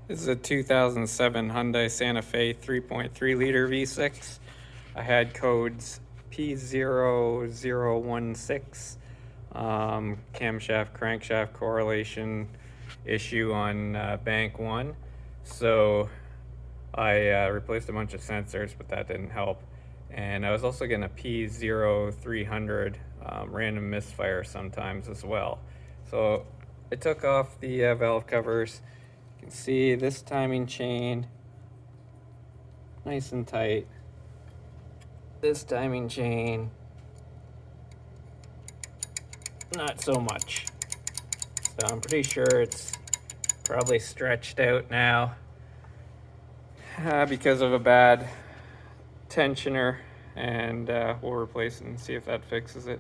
This is a 2007 Hyundai Santa Fe 3.3 liter V6. I had codes P0016, camshaft crankshaft correlation issue on bank 1. So I replaced a bunch of sensors, but that didn't help. And I was also getting a P0300 random misfire sometimes as well. So I took off the valve covers. You can see this timing chain, nice and tight. This timing chain, not so much. So I'm pretty sure it's probably stretched out now because of a bad tensioner, and we'll replace it and see if that fixes it.